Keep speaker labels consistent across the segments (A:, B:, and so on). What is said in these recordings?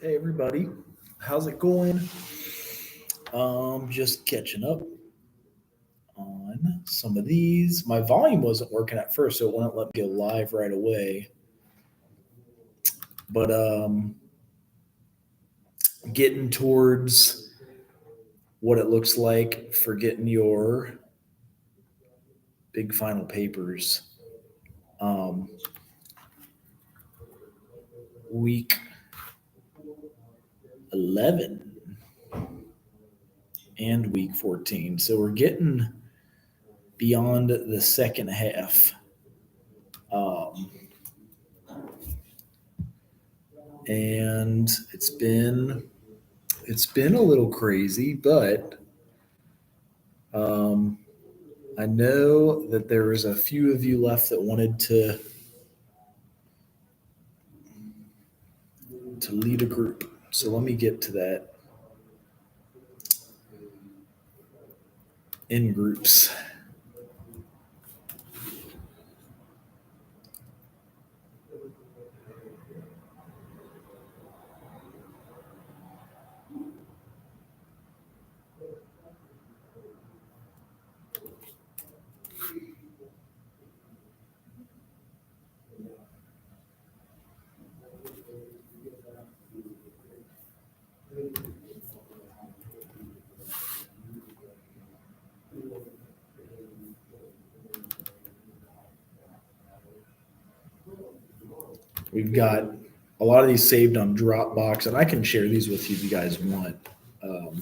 A: Hey everybody, how's it going? Just catching up on some of these. My volume wasn't working at first, so it wouldn't let me go live right away. But getting towards what it looks like for getting your big final papers. Um, week 11 and week 14. So we're getting beyond the second half. Um, and it's been a little crazy, but um, I know that there was a few of you left that wanted to lead a group. So let me get to that in groups. We've got a lot of these saved on Dropbox, and I can share these with you if you guys want. Um,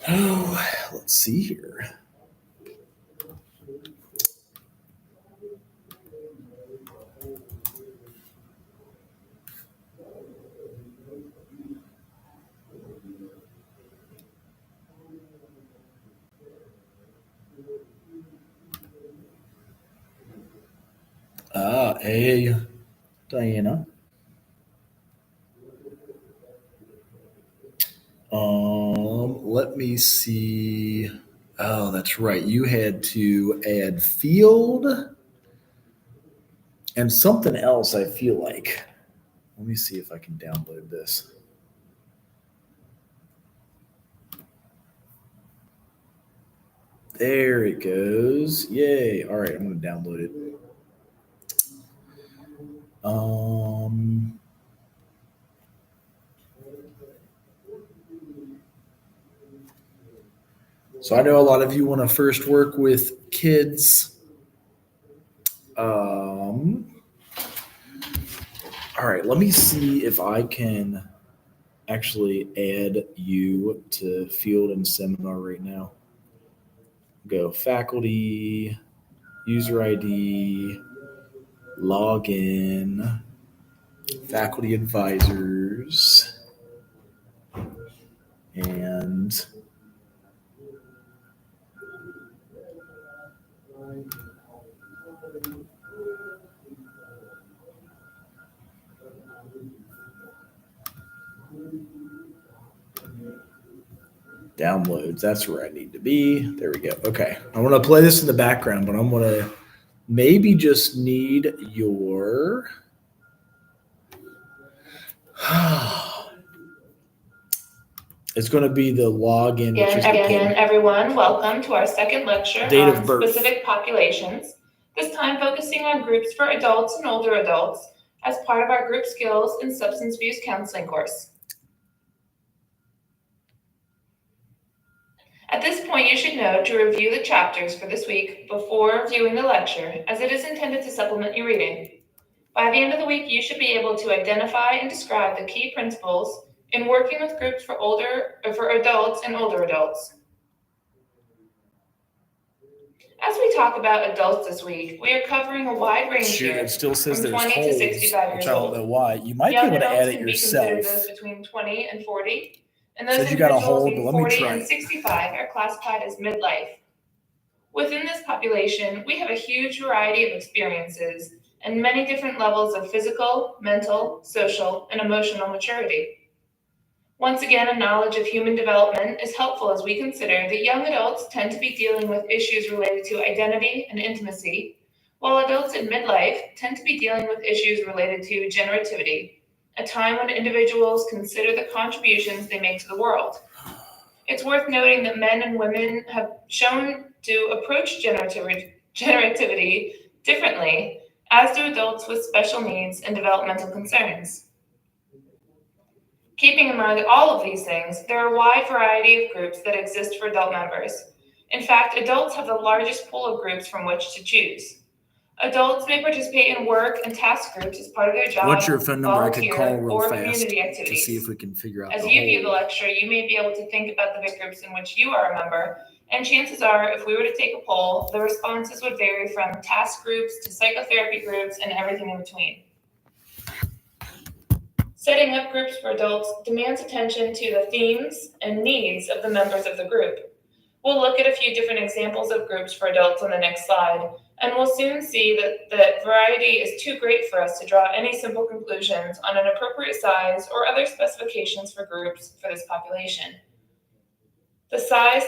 A: oh, let's see here. Hey, Diana. Let me see. Oh, that's right. You had to add field and something else, I feel like. Let me see if I can download this. There it goes. Yay. All right, I'm going to download it. Um, so I know a lot of you want to first work with kids. All right, let me see if I can actually add you to field and seminar right now. Go faculty, user ID, login, faculty advisors, and downloads. That's where I need to be. There we go. Okay. I want to play this in the background, but I'm going to maybe just need your. It's going to be the login.
B: Again, everyone, welcome to our second lecture
A: Date
B: on
A: of birth.
B: specific populations, this time focusing on groups for adults and older adults as part of our group skills and substance abuse counseling course. At this point, you should know to review the chapters for this week before viewing the lecture, as it is intended to supplement your reading. By the end of the week, you should be able to identify and describe the key principles in working with groups for adults and older adults. As we talk about adults this week, we are covering a wide range here.
A: It still says
B: from
A: there's
B: 20
A: holds,
B: to 65 years
A: which I don't
B: old.
A: know why. You might
B: Young
A: be able to
B: adults
A: add it
B: can be considered
A: yourself.
B: those between 20 and 40, and those
A: Says you got a
B: individuals
A: hold,
B: between
A: but let me
B: 40
A: try
B: and
A: it.
B: 65 are classified as midlife. Within this population, we have a huge variety of experiences and many different levels of physical, mental, social, and emotional maturity. Once again, a knowledge of human development is helpful as we consider that young adults tend to be dealing with issues related to identity and intimacy, while adults in midlife tend to be dealing with issues related to generativity a time when individuals consider the contributions they make to the world. It's worth noting that men and women have shown to approach generativity differently, as do adults with special needs and developmental concerns. Keeping in mind all of these things, there are a wide variety of groups that exist for adult members. In fact, adults have the largest pool of groups from which to choose. Adults may participate in work and task groups as part of their job,
A: What's your phone number? I could call real
B: or
A: fast
B: community
A: to
B: activities.
A: see if we can figure out
B: As
A: the
B: you view the
A: whole.
B: lecture, you may be able to think about the big groups in which you are a member, and chances are, if we were to take a poll, the responses would vary from task groups to psychotherapy groups and everything in between. Setting up groups for adults demands attention to the themes and needs of the members of the group. We'll look at a few different examples of groups for adults on the next slide, and we'll soon see that variety is too great for us to draw any simple conclusions on an appropriate size or other specifications for groups for this population. The size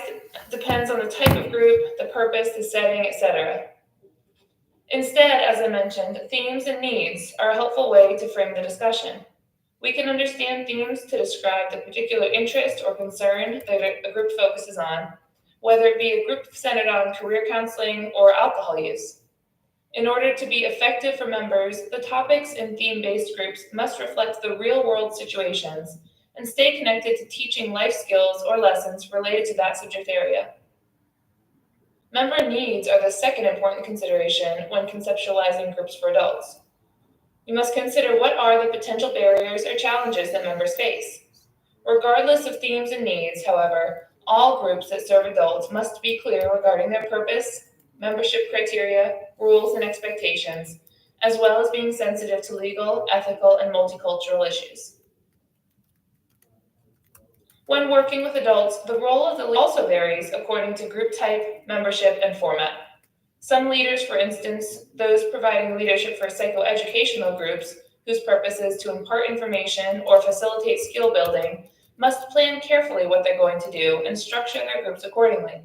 B: depends on the type of group, the purpose, the setting, etc. Instead, as I mentioned, themes and needs are a helpful way to frame the discussion. We can understand themes to describe the particular interest or concern that a group focuses on, whether it be a group centered on career counseling or alcohol use. In order to be effective for members, the topics in theme-based groups must reflect the real-world situations and stay connected to teaching life skills or lessons related to that subject area. Member needs are the second important consideration when conceptualizing groups for adults. You must consider what are the potential barriers or challenges that members face. Regardless of themes and needs, however, all groups that serve adults must be clear regarding their purpose, membership criteria, rules, and expectations, as well as being sensitive to legal, ethical, and multicultural issues. When working with adults, the role of the leader also varies according to group type, membership, and format. Some leaders, for instance, those providing leadership for psychoeducational groups, whose purpose is to impart information or facilitate skill building, must plan carefully what they're going to do and structure their groups accordingly.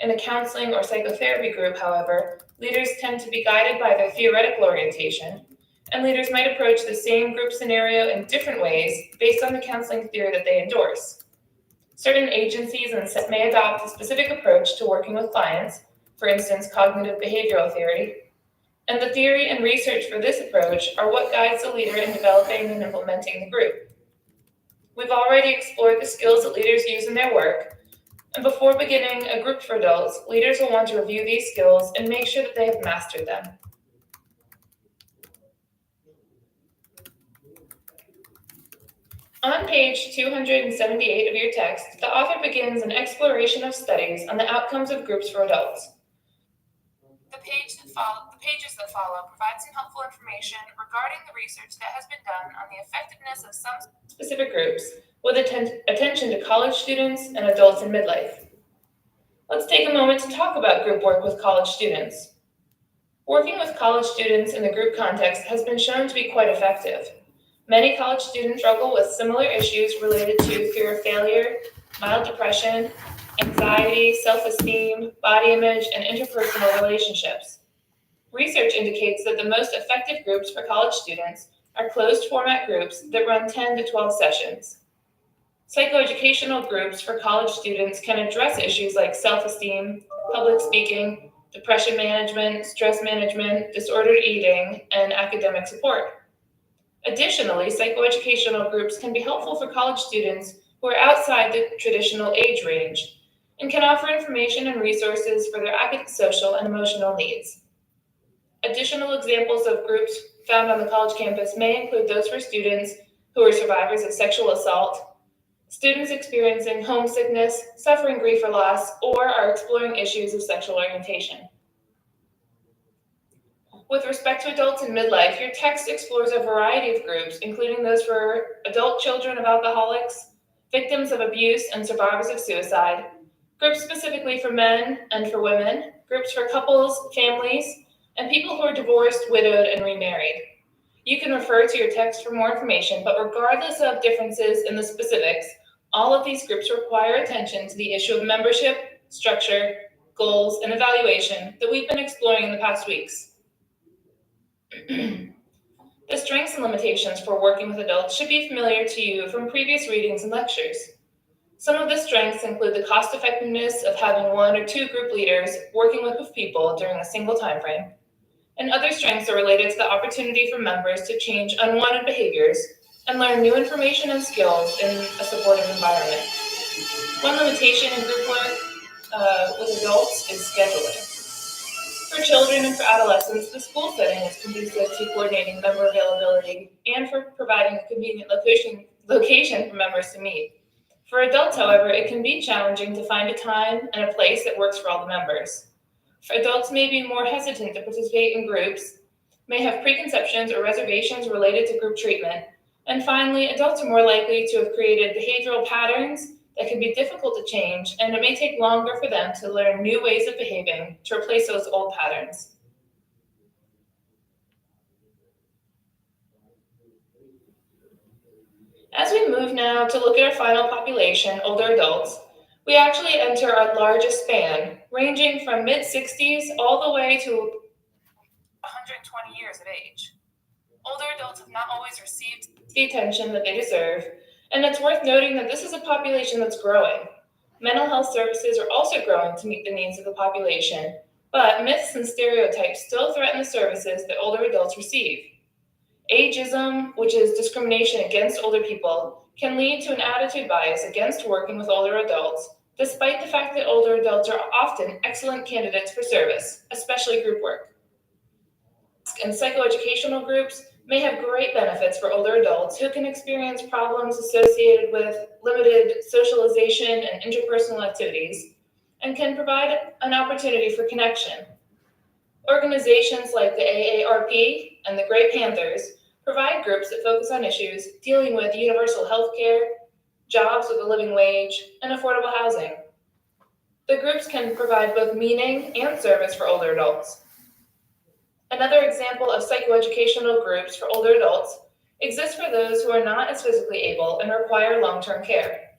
B: In a counseling or psychotherapy group, however, leaders tend to be guided by their theoretical orientation, and leaders might approach the same group scenario in different ways based on the counseling theory that they endorse. Certain agencies may adopt a specific approach to working with clients, for instance, cognitive behavioral theory, and the theory and research for this approach are what guides the leader in developing and implementing the group. We've already explored the skills that leaders use in their work, and before beginning a group for adults, leaders will want to review these skills and make sure that they have mastered them. On page 278 of your text, the author begins an exploration of studies on the outcomes of groups for adults. The pages that follow provide some helpful information regarding the research that has been done on the effectiveness of some specific groups, with attention to college students and adults in midlife. Let's take a moment to talk about group work with college students. Working with college students in the group context has been shown to be quite effective. Many college students struggle with similar issues related to fear of failure, mild depression, anxiety, self-esteem, body image, and interpersonal relationships. Research indicates that the most effective groups for college students are closed format groups that run 10 to 12 sessions. Psychoeducational groups for college students can address issues like self-esteem, public speaking, depression management, stress management, disordered eating, and academic support. Additionally, psychoeducational groups can be helpful for college students who are outside the traditional age range and can offer information and resources for their academic, social, and emotional needs. Additional examples of groups found on the college campus may include those for students who are survivors of sexual assault, students experiencing homesickness, suffering grief or loss, or are exploring issues of sexual orientation. With respect to adults in midlife, your text explores a variety of groups, including those for adult children of alcoholics, victims of abuse, and survivors of suicide, groups specifically for men and for women, groups for couples, families, and people who are divorced, widowed, and remarried. You can refer to your text for more information, but regardless of differences in the specifics, all of these groups require attention to the issue of membership, structure, goals, and evaluation that we've been exploring in the past weeks. The The strengths and limitations for working with adults should be familiar to you from previous readings and lectures. Some of the strengths include the cost effectiveness of having 1 or 2 group leaders working with people during a single time frame. And other strengths are related to the opportunity for members to change unwanted behaviors and learn new information and skills in a supportive environment. One limitation in group work with adults is scheduling. For children and for adolescents, the school setting is conducive to coordinating member availability and for providing a convenient location for members to meet. For adults, however, it can be challenging to find a time and a place that works for all the members. Adults may be more hesitant to participate in groups, may have preconceptions or reservations related to group treatment, and finally, adults are more likely to have created behavioral patterns that can be difficult to change, and it may take longer for them to learn new ways of behaving to replace those old patterns. As we move now to look at our final population, older adults, we actually enter our largest span, ranging from mid-60s all the way to 120 years of age. Older adults have not always received the attention that they deserve, and it's worth noting that this is a population that's growing. Mental health services are also growing to meet the needs of the population, but myths and stereotypes still threaten the services that older adults receive. Ageism, which is discrimination against older people, can lead to an attitude bias against working with older adults, despite the fact that older adults are often excellent candidates for service, especially group work. And psychoeducational groups may have great benefits for older adults who can experience problems associated with limited socialization and interpersonal activities, and can provide an opportunity for connection. Organizations like the AARP and the Grey Panthers provide groups that focus on issues dealing with universal health care, jobs with a living wage, and affordable housing. The groups can provide both meaning and service for older adults. Another example of psychoeducational groups for older adults exists for those who are not as physically able and require long-term care.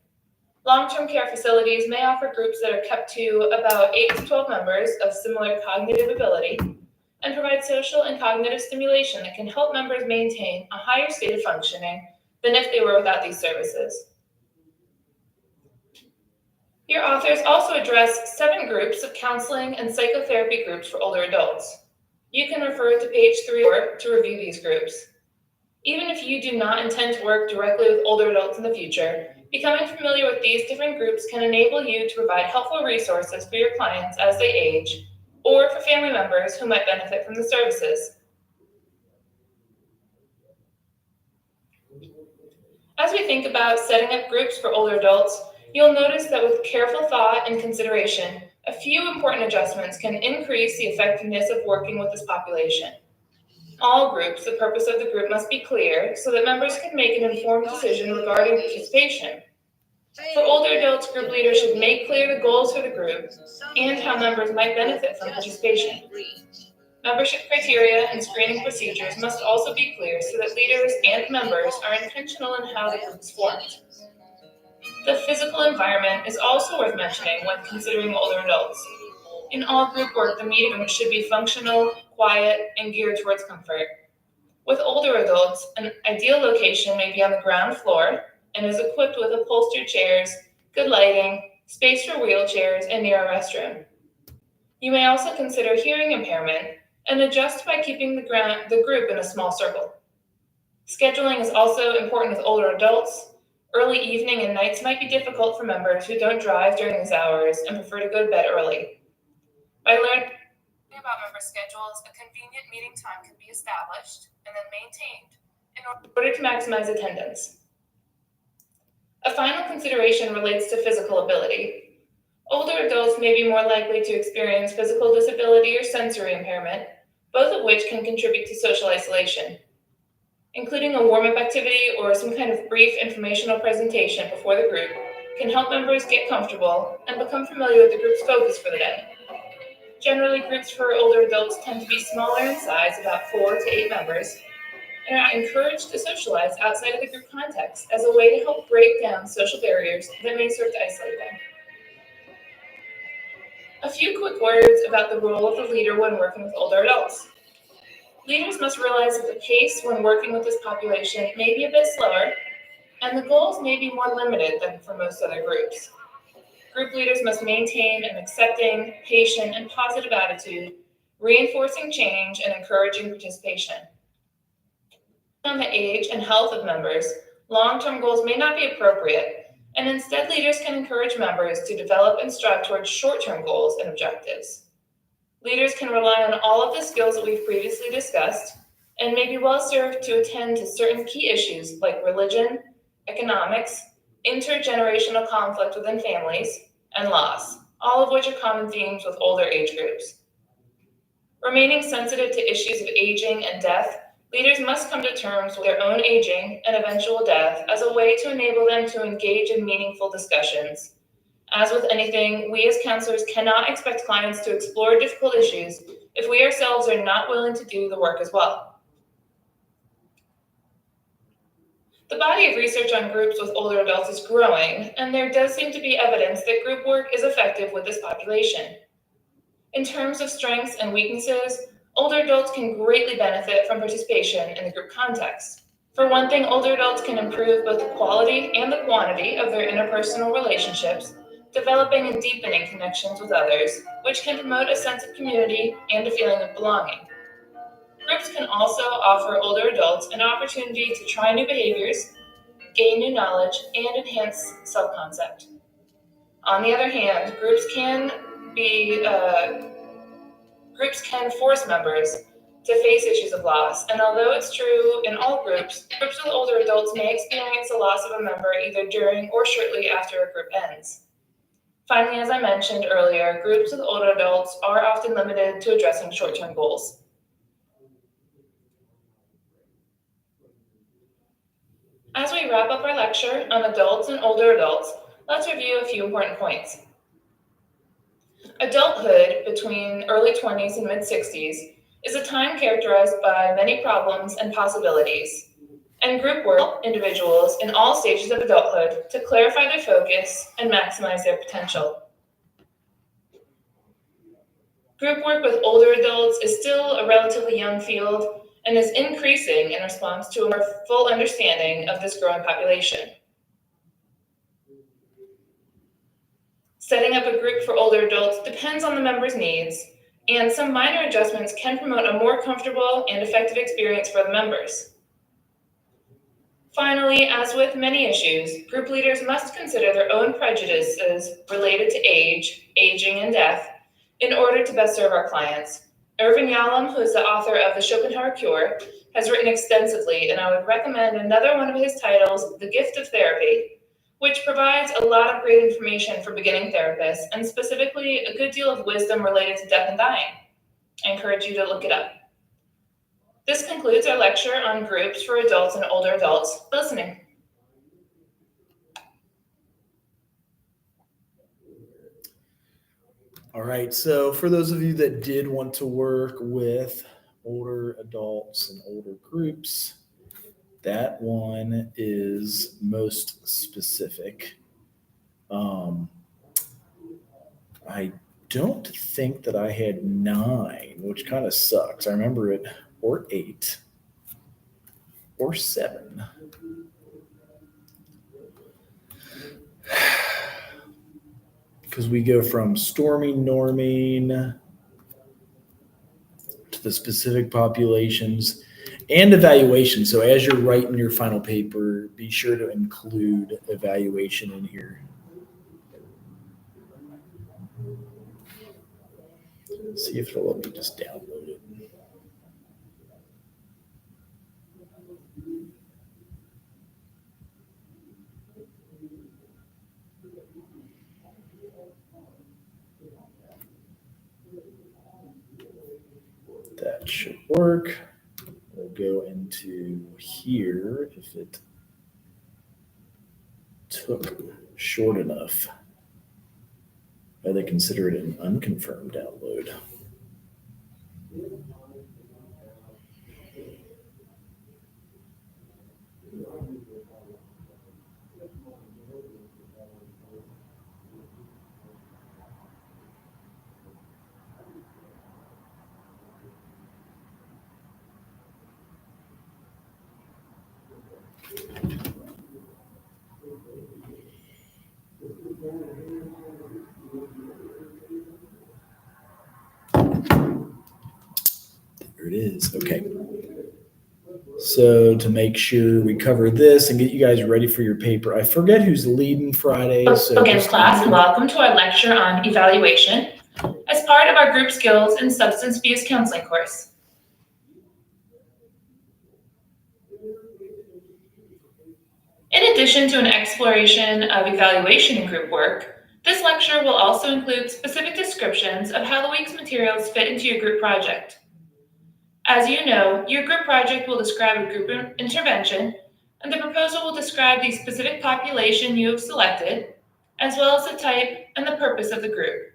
B: Long-term care facilities may offer groups that are kept to about 8 to 12 members of similar cognitive ability and provide social and cognitive stimulation that can help members maintain a higher state of functioning than if they were without these services. Your authors also address 7 groups of counseling and psychotherapy groups for older adults. You can refer to page 3 to review these groups. Even if you do not intend to work directly with older adults in the future, becoming familiar with these different groups can enable you to provide helpful resources for your clients as they age, or for family members who might benefit from the services. As we think about setting up groups for older adults, you'll notice that with careful thought and consideration, a few important adjustments can increase the effectiveness of working with this population. All groups, the purpose of the group must be clear so that members can make an informed decision regarding participation. For older adults, group leaders should make clear the goals for the group and how members might benefit from participation. Membership criteria and screening procedures must also be clear so that leaders and members are intentional in how the group is formed. The physical environment is also worth mentioning when considering older adults. In all group work, the meeting room should be functional, quiet, and geared towards comfort. With older adults, an ideal location may be on the ground floor and is equipped with upholstered chairs, good lighting, space for wheelchairs, and near a restroom. You may also consider hearing impairment and adjust by keeping the group in a small circle. Scheduling is also important with older adults. Early evening and nights might be difficult for members who don't drive during these hours and prefer to go to bed early. By learning about member schedules, a convenient meeting time can be established and then maintained in order to maximize attendance. A final consideration relates to physical ability. Older adults may be more likely to experience physical disability or sensory impairment, both of which can contribute to social isolation. Including a warm-up activity or some kind of brief informational presentation before the group can help members get comfortable and become familiar with the group's focus for the day. Generally, groups for older adults tend to be smaller in size, about 4 to 8 members, and are encouraged to socialize outside of the group context as a way to help break down social barriers that may serve to isolate them. A few quick words about the role of the leader when working with older adults. Leaders must realize that the pace when working with this population may be a bit slower, and the goals may be more limited than for most other groups. Group leaders must maintain an accepting, patient, and positive attitude, reinforcing change and encouraging participation. On the age and health of members, long-term goals may not be appropriate, and instead leaders can encourage members to develop and strive towards short-term goals and objectives. Leaders can rely on all of the skills that we've previously discussed and may be well served to attend to certain key issues like religion, economics, intergenerational conflict within families, and loss, all of which are common themes with older age groups. Remaining sensitive to issues of aging and death, leaders must come to terms with their own aging and eventual death as a way to enable them to engage in meaningful discussions. As with anything, we as counselors cannot expect clients to explore difficult issues if we ourselves are not willing to do the work as well. The body of research on groups with older adults is growing, and there does seem to be evidence that group work is effective with this population. In terms of strengths and weaknesses, older adults can greatly benefit from participation in the group context. For one thing, older adults can improve both the quality and the quantity of their interpersonal relationships, developing and deepening connections with others, which can promote a sense of community and a feeling of belonging. Groups can also offer older adults an opportunity to try new behaviors, gain new knowledge, and enhance self-concept. On the other hand, groups can force members to face issues of loss, and although it's true in all groups with older adults may experience the loss of a member either during or shortly after a group ends. Finally, as I mentioned earlier, groups with older adults are often limited to addressing short-term goals. As we wrap up our lecture on adults and older adults, let's review a few important points. Adulthood between early 20s and mid-60s is a time characterized by many problems and possibilities, and group work individuals in all stages of adulthood to clarify their focus and maximize their potential. Group work with older adults is still a relatively young field and is increasing in response to a more full understanding of this growing population. Setting up a group for older adults depends on the member's needs, and some minor adjustments can promote a more comfortable and effective experience for the members. Finally, as with many issues, group leaders must consider their own prejudices related to age, aging, and death in order to best serve our clients. Irvin Yalom, who is the author of The Schopenhauer Cure, has written extensively, and I would recommend another one of his titles, The Gift of Therapy, which provides a lot of great information for beginning therapists, and specifically a good deal of wisdom related to death and dying. I encourage you to look it up. This concludes our lecture on groups for adults and older adults listening.
A: All right, so for those of you that did want to work with older adults and older groups, that one is most specific. I don't think that I had 9, which kind of sucks. I remember it, or 8, or 7. Because we go from storming, norming to the specific populations and evaluation. So as you're writing your final paper, be sure to include evaluation in here. See if it'll let me just download it. That should work. We'll go into here if it took short enough. They consider it an unconfirmed download. it is. Okay. So to make sure we cover this and get you guys ready for your paper, I forget who's leading Friday. So
B: Again, class, and welcome to our lecture on evaluation as part of our group skills and substance abuse counseling course. In addition to an exploration of evaluation and group work, this lecture will also include specific descriptions of how the week's materials fit into your group project. As you know, your group project will describe a group intervention, and the proposal will describe the specific population you have selected, as well as the type and the purpose of the group.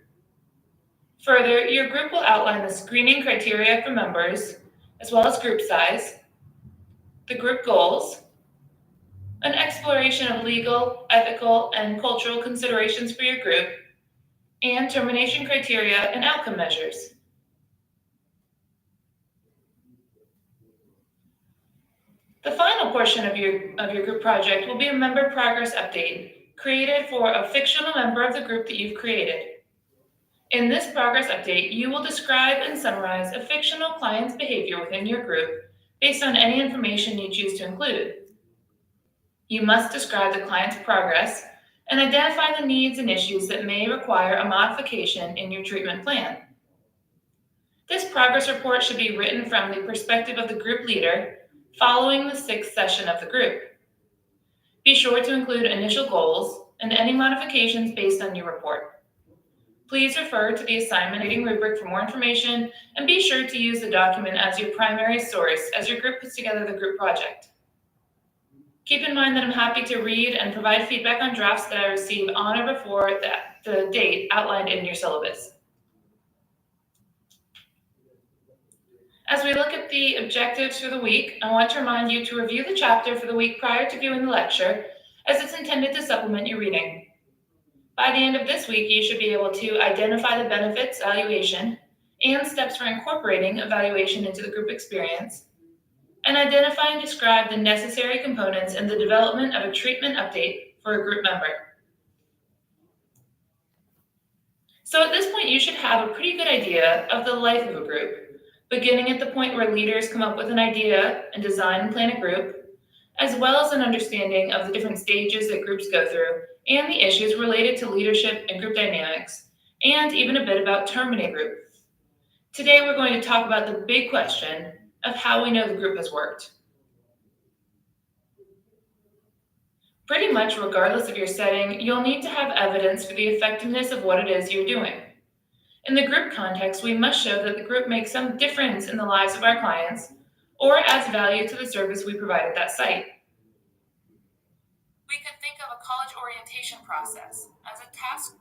B: Further, your group will outline the screening criteria for members, as well as group size, the group goals, an exploration of legal, ethical, and cultural considerations for your group, and termination criteria and outcome measures. The final portion of your group project will be a member progress update created for a fictional member of the group that you've created. In this progress update, you will describe and summarize a fictional client's behavior within your group based on any information you choose to include. You must describe the client's progress and identify the needs and issues that may require a modification in your treatment plan. This progress report should be written from the perspective of the group leader following the 6th session of the group. Be sure to include initial goals and any modifications based on your report. Please refer to the assignment rating rubric for more information, and be sure to use the document as your primary source as your group puts together the group project. Keep in mind that I'm happy to read and provide feedback on drafts that I receive on or before the date outlined in your syllabus. As we look at the objectives for the week, I want to remind you to review the chapter for the week prior to viewing the lecture, as it's intended to supplement your reading. By the end of this week, you should be able to identify the benefits, evaluation, and steps for incorporating evaluation into the group experience, and identify and describe the necessary components in the development of a treatment update for a group member. So at this point, you should have a pretty good idea of the life of a group, beginning at the point where leaders come up with an idea and design and plan a group, as well as an understanding of the different stages that groups go through and the issues related to leadership and group dynamics, and even a bit about terminating a group. Today, we're going to talk about the big question of how we know the group has worked. Pretty much regardless of your setting, you'll need to have evidence for the effectiveness of what it is you're doing. In the group context, we must show that the group makes some difference in the lives of our clients or adds value to the service we provide at that site. We could think of a college orientation process as a task.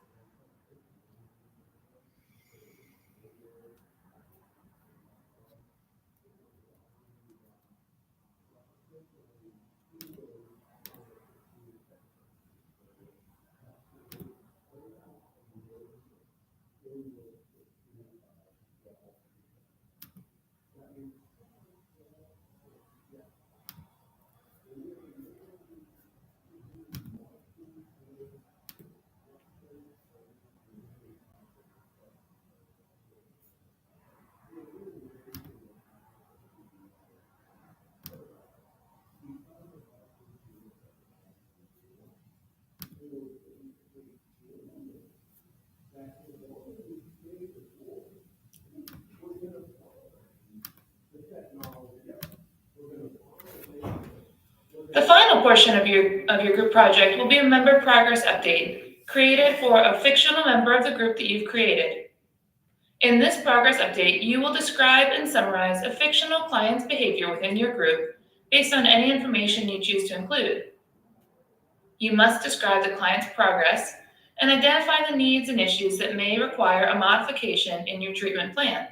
B: The final portion of your group project will be a member progress update created for a fictional member of the group that you've created. In this progress update, you will describe and summarize a fictional client's behavior within your group based on any information you choose to include. You must describe the client's progress and identify the needs and issues that may require a modification in your treatment plan.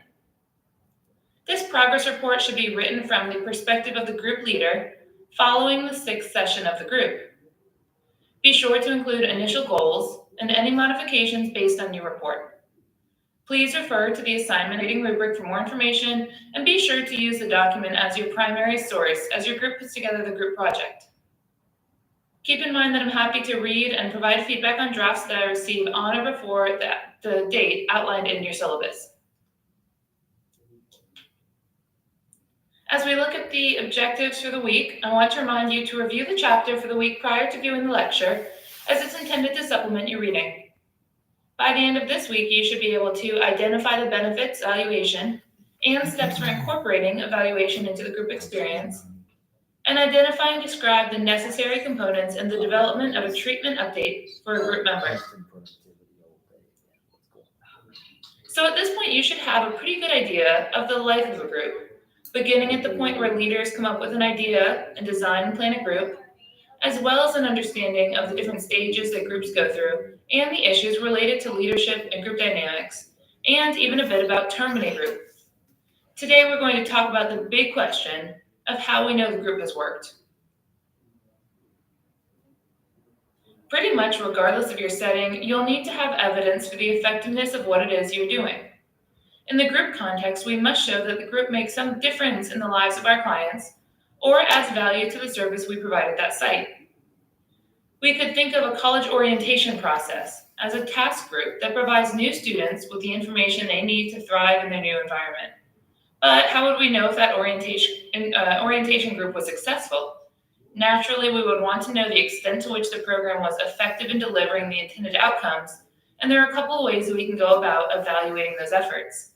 B: This progress report should be written from the perspective of the group leader following the 6th session of the group. Be sure to include initial goals and any modifications based on your report. Please refer to the assignment rating rubric for more information, and be sure to use the document as your primary source as your group puts together the group project. Keep in mind that I'm happy to read and provide feedback on drafts that I receive on or before the date outlined in your syllabus. with the objectives for the week, I want to remind you to review the chapter for the week prior to viewing the lecture, as it's intended to supplement your reading. By the end of this week, you should be able to identify the benefits, evaluation, and steps for incorporating evaluation into the group experience, and identify and describe the necessary components in the development of a treatment update for a group member. So at this point, you should have a pretty good idea of the life of a group, beginning at the point where leaders come up with an idea and design and plan a group, as well as an understanding of the different stages that groups go through and the issues related to leadership and group dynamics, and even a bit about terming a group. Today, we're going to talk about the big question of how we know the group has worked. Pretty much regardless of your setting, you'll need to have evidence for the effectiveness of what it is you're doing. In the group context, we must show that the group makes some difference in the lives of our clients or adds value to the service we provide at that site. We could think of a college orientation process as a task group that provides new students with the information they need to thrive in their new environment. But how would we know if that orientation group was successful? Naturally, we would want to know the extent to which the program was effective in delivering the intended outcomes, and there are a couple of ways that we can go about evaluating those efforts.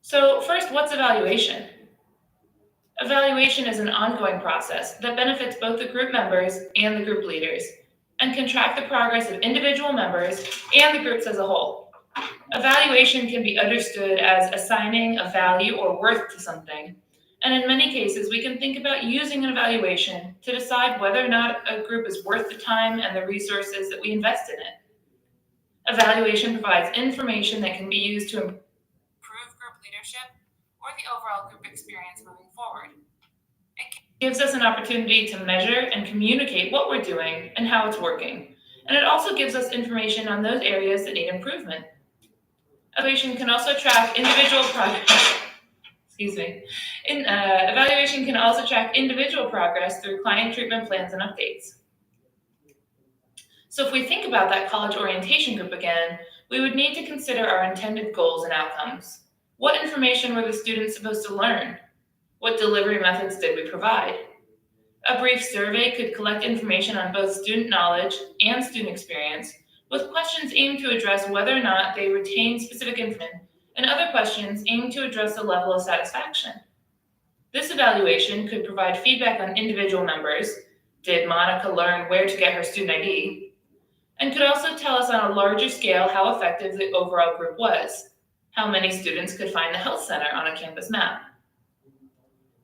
B: So first, what's evaluation? Evaluation is an ongoing process that benefits both the group members and the group leaders, and can track the progress of individual members and the groups as a whole. Evaluation can be understood as assigning a value or worth to something, and in many cases, we can think about using an evaluation to decide whether or not a group is worth the time and the resources that we invest in it. Evaluation provides information that can be used to improve group leadership or the overall group experience moving forward. It gives us an opportunity to measure and communicate what we're doing and how it's working, and it also gives us information on those areas that need improvement. Evaluation can also track individual progress. Evaluation can also track individual progress through client treatment plans and updates. So if we think about that college orientation group again, we would need to consider our intended goals and outcomes. What information were the students supposed to learn? What delivery methods did we provide? A brief survey could collect information on both student knowledge and student experience, with questions aimed to address whether or not they retain specific information, and other questions aimed to address the level of satisfaction. This evaluation could provide feedback on individual members. Did Monica learn where to get her student ID? And could also tell us on a larger scale how effective the overall group was. How many students could find the health center on a campus map?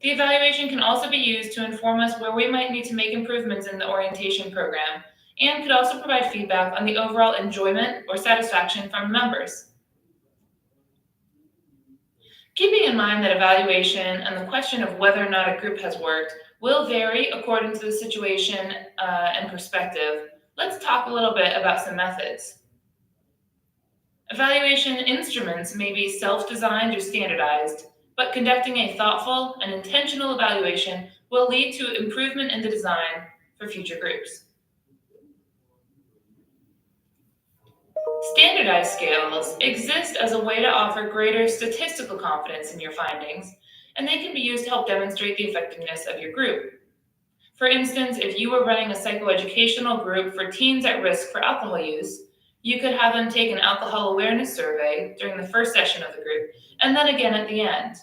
B: The evaluation can also be used to inform us where we might need to make improvements in the orientation program, and could also provide feedback on the overall enjoyment or satisfaction from members. Keeping in mind that evaluation and the question of whether or not a group has worked will vary according to the situation and perspective, let's talk a little bit about some methods. Evaluation instruments may be self-designed or standardized, but conducting a thoughtful and intentional evaluation will lead to improvement in the design for future groups. Standardized scales exist as a way to offer greater statistical confidence in your findings, and they can be used to help demonstrate the effectiveness of your group. For instance, if you were running a psychoeducational group for teens at risk for alcohol use, you could have them take an alcohol awareness survey during the first session of the group, and then again at the end.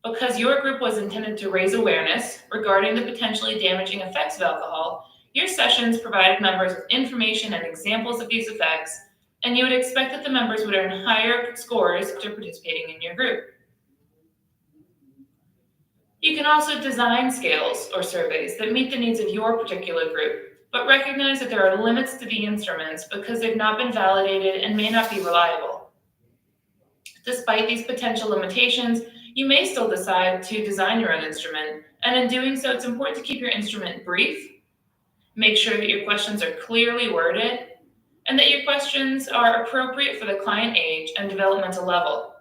B: Because your group was intended to raise awareness regarding the potentially damaging effects of alcohol, your sessions provided members with information and examples of these effects, and you would expect that the members would earn higher scores after participating in your group. You can also design scales or surveys that meet the needs of your particular group, but recognize that there are limits to the instruments because they've not been validated and may not be reliable. Despite these potential limitations, you may still decide to design your own instrument, and in doing so, it's important to keep your instrument brief, make sure that your questions are clearly worded, and that your questions are appropriate for the client age and developmental level.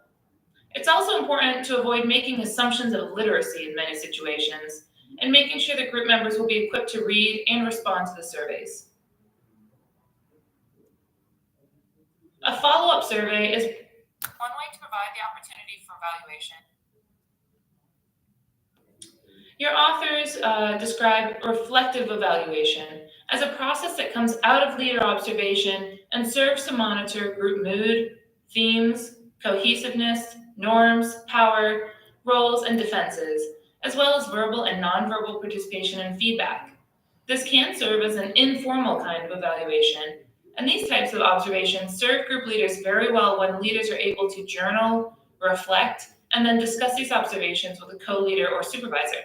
B: It's also important to avoid making assumptions of literacy in many situations, and making sure that group members will be equipped to read and respond to the surveys. A follow-up survey is one way to provide provide the opportunity for evaluation. Your authors describe reflective evaluation as a process that comes out of leader observation and serves to monitor group mood, themes, cohesiveness, norms, power, roles, and defenses, as well as verbal and nonverbal participation and feedback. This can serve as an informal kind of evaluation, and these types of observations serve group leaders very well when leaders are able to journal, reflect, and then discuss these observations with a co-leader or supervisor.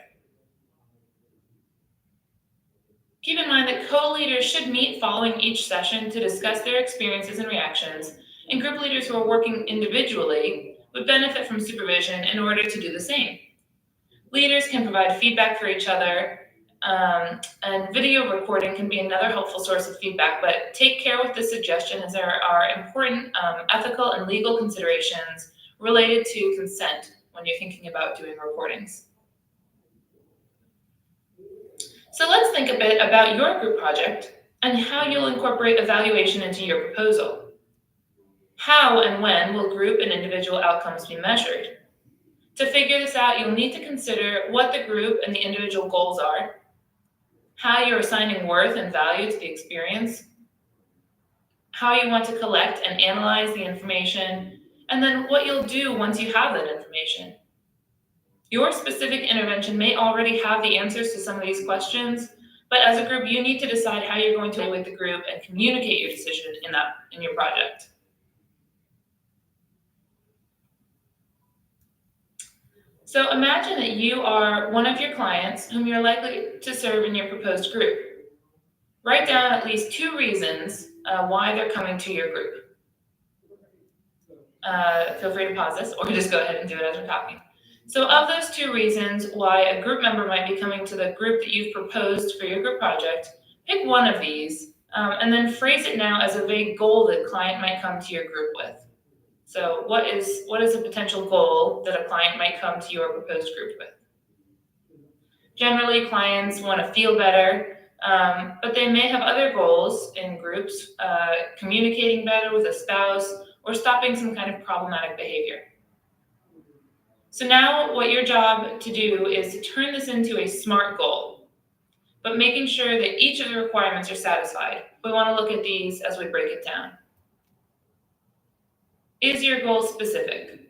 B: Keep in mind that co-leaders should meet following each session to discuss their experiences and reactions, and group leaders who are working individually would benefit from supervision in order to do the same. Leaders can provide feedback for each other, and video recording can be another helpful source of feedback, but take care with this suggestion as there are important ethical and legal considerations related to consent when you're thinking about doing recordings. So let's think a bit about your group project and how you'll incorporate evaluation into your proposal. How and when will group and individual outcomes be measured? To figure this out, you'll need to consider what the group and the individual goals are, how you're assigning worth and value to the experience, how you want to collect and analyze the information, and then what you'll do once you have that information. Your specific intervention may already have the answers to some of these questions, but as a group, you need to decide how you're going to work with the group and communicate your decision in your project. So imagine that you are one of your clients whom you're likely to serve in your proposed group. Write down at least 2 reasons why they're coming to your group. Feel free to pause this or just go ahead and do it as we're talking. So of those 2 reasons why a group member might be coming to the group that you've proposed for your group project, pick one of these and then phrase it now as a vague goal that client might come to your group with. So what is a potential goal that a client might come to your proposed group with? Generally, clients want to feel better, but they may have other goals in groups, communicating better with a spouse, or stopping some kind of problematic behavior. So now what your job to do is to turn this into a SMART goal, but making sure that each of the requirements are satisfied. We want to look at these as we break it down. Is your goal specific?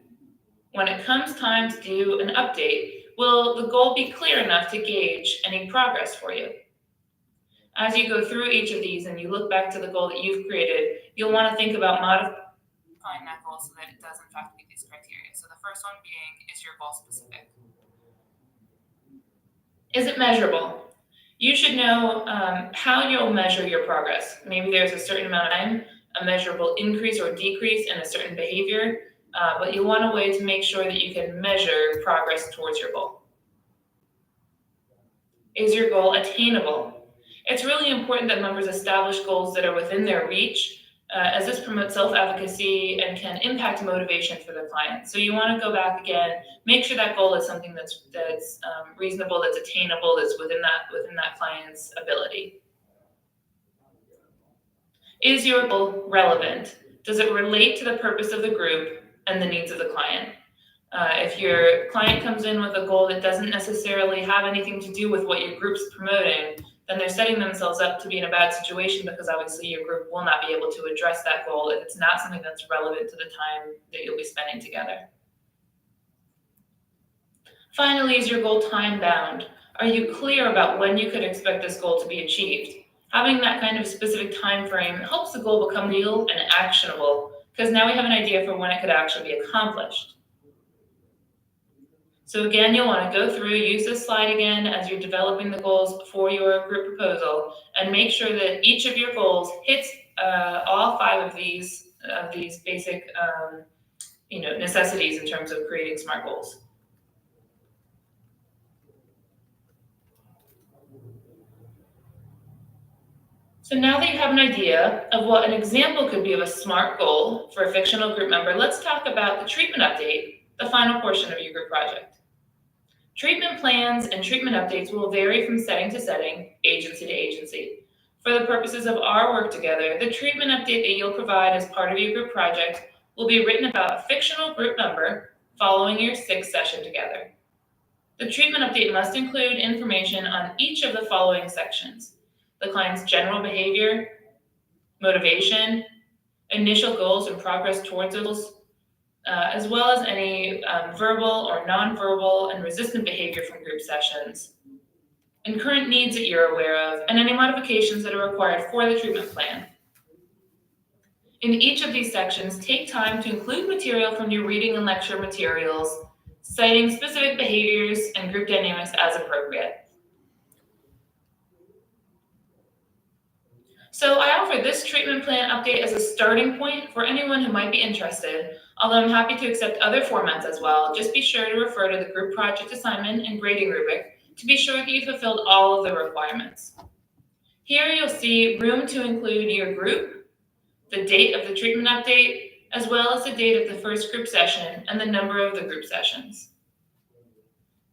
B: When it comes time to do an update, will the goal be clear enough to gauge any progress for you? As you go through each of these and you look back to the goal that you've created, you'll want to think about modifying that goal so that it does in fact meet these criteria. So the first one being, is your goal specific? Is it measurable? You should know how you'll measure your progress. Maybe there's a certain amount of time, a measurable increase or decrease in a certain behavior, but you want a way to make sure that you can measure progress towards your goal. Is your goal attainable? It's really important that members establish goals that are within their reach, as this promotes self-efficacy and can impact motivation for the client. So you want to go back again, make sure that goal is something that's reasonable, that's attainable, that's within that client's ability. Is your goal relevant? Does it relate to the purpose of the group and the needs of the client? If your client comes in with a goal that doesn't necessarily have anything to do with what your group's promoting, then they're setting themselves up to be in a bad situation because obviously your group will not be able to address that goal if it's not something that's relevant to the time that you'll be spending together. Finally, is your goal time-bound? Are you clear about when you could expect this goal to be achieved? Having that kind of specific time frame helps the goal become real and actionable, because now we have an idea for when it could actually be accomplished. So again, you'll want to go through, use this slide again as you're developing the goals for your group proposal, and make sure that each of your goals hits all 5 of these basic necessities in terms of creating SMART goals. So now that you have an idea of what an example could be of a SMART goal for a fictional group member, let's talk about the treatment update, the final portion of your group project. Treatment plans and treatment updates will vary from setting to setting, agency to agency. For the purposes of our work together, the treatment update that you'll provide as part of your group project will be written about a fictional group member following your 6th session together. The treatment update must include information on each of the following sections: the client's general behavior, motivation, initial goals and progress towards those, as well as any verbal or nonverbal and resistant behavior from group sessions, and current needs that you're aware of, and any modifications that are required for the treatment plan. In each of these sections, take time to include material from your reading and lecture materials, citing specific behaviors and group dynamics as appropriate. So I offer this treatment plan update as a starting point for anyone who might be interested, although I'm happy to accept other formats as well. Just be sure to refer to the group project assignment and grading rubric to be sure that you fulfilled all of the requirements. Here you'll see room to include your group, the date of the treatment update, as well as the date of the first group session and the number of the group sessions.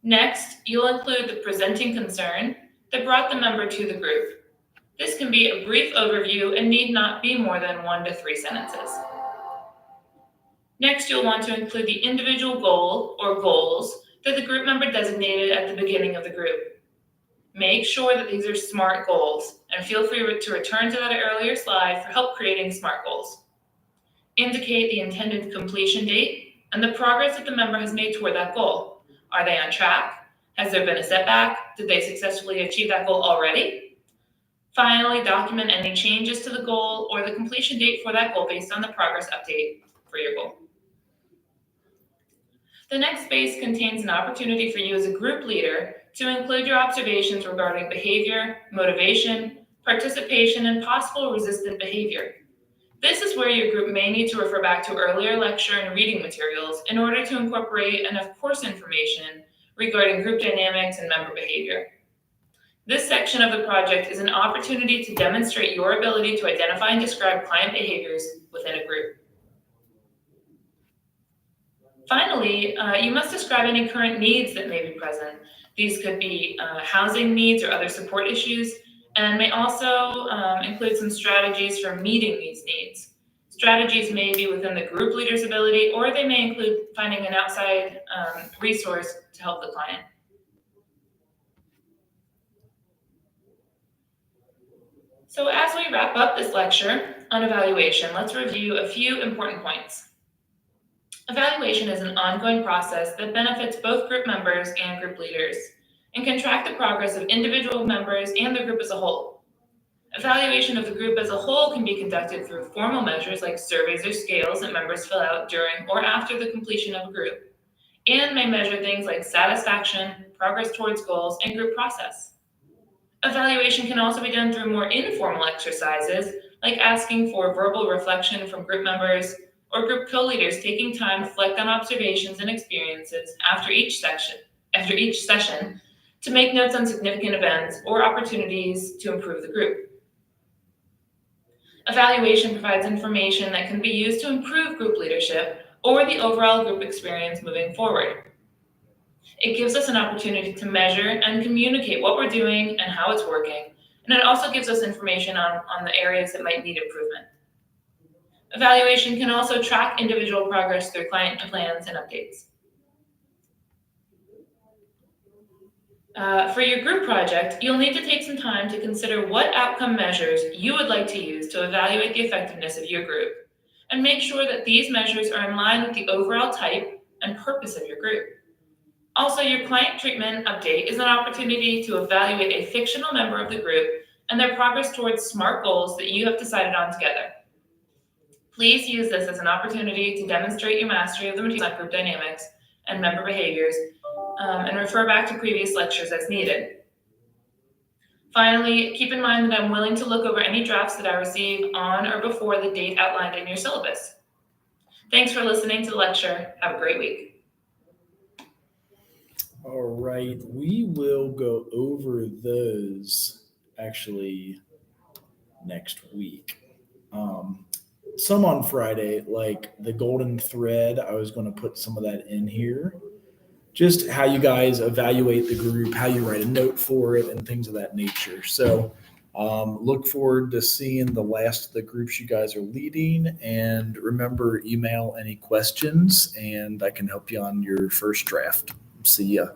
B: Next, you'll include the presenting concern that brought the member to the group. This can be a brief overview and need not be more than 1 to 3 sentences. Next, you'll want to include the individual goal or goals that the group member designated at the beginning of the group. Make sure that these are SMART goals, and feel free to return to that earlier slide for help creating SMART goals. Indicate the intended completion date and the progress that the member has made toward that goal. Are they on track? Has there been a setback? Did they successfully achieve that goal already? Finally, document any changes to the goal or the completion date for that goal based on the progress update for your goal. The next space contains an opportunity for you as a group leader to include your observations regarding behavior, motivation, participation, and possible resistant behavior. This is where your group may need to refer back to earlier lecture and reading materials in order to incorporate enough course information regarding group dynamics and member behavior. This section of the project is an opportunity to demonstrate your ability to identify and describe client behaviors within a group. Finally, you must describe any current needs that may be present. These could be housing needs or other support issues, and may also include some strategies for meeting these needs. Strategies may be within the group leader's ability, or they may include finding an outside resource to help the client. So as we wrap up this lecture on evaluation, let's review a few important points. Evaluation is an ongoing process that benefits both group members and group leaders and can track the progress of individual members and the group as a whole. Evaluation of the group as a whole can be conducted through formal measures like surveys or scales that members fill out during or after the completion of a group, and may measure things like satisfaction, progress towards goals, and group process. Evaluation can also be done through more informal exercises, like asking for verbal reflection from group members or group co-leaders taking time to reflect on observations and experiences after each session to make notes on significant events or opportunities to improve the group. Evaluation provides information that can be used to improve group leadership or the overall group experience moving forward. It gives us an opportunity to measure and communicate what we're doing and how it's working, and it also gives us information on the areas that might need improvement. Evaluation can also track individual progress through client plans and updates. For your group project, you'll need to take some time to consider what outcome measures you would like to use to evaluate the effectiveness of your group, and make sure that these measures are in line with the overall type and purpose of your group. Also, your client treatment update is an opportunity to evaluate a fictional member of the group and their progress towards SMART goals that you have decided on together. Please use this as an opportunity to demonstrate your mastery of the material on group dynamics and member behaviors, and refer back to previous lectures as needed. Finally, keep in mind that I'm willing to look over any drafts that I receive on or before the date outlined in your syllabus. Thanks for listening to the lecture. Have a great week.
A: All right, we will go over those actually next week. Some on Friday, like the golden thread, I was going to put some of that in here. Just how you guys evaluate the group, how you write a note for it, and things of that nature. So Look forward to seeing the last of the groups you guys are leading. And remember, email any questions, and I can help you on your first draft. See ya.